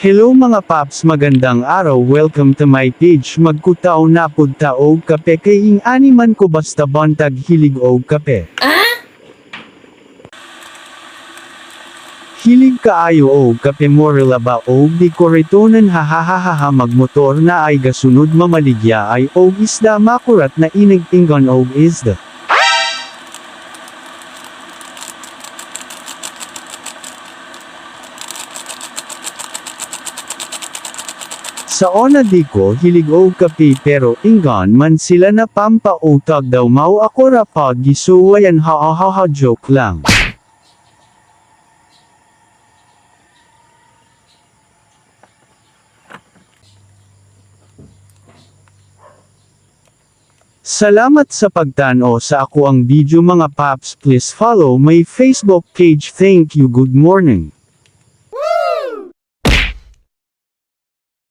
Hello mga paps, magandang araw, welcome to my page. Magkutaw na pud ta og kape kay ing animan ko basta bantag hilig og kape. Hilig kaayo og kape morela ba og di ko retonan hahahaha magmotor na ay gasunod mamaligya ay og isda makurat na inigtingon og isda. Sa ona di ko hilig og kape pero ingon man sila na pampautag daw mao ako ra pag gisuwayan ha joke lang. Salamat sa pagtan-o sa ako ang video mga paps, please follow my Facebook page. Thank you, good morning.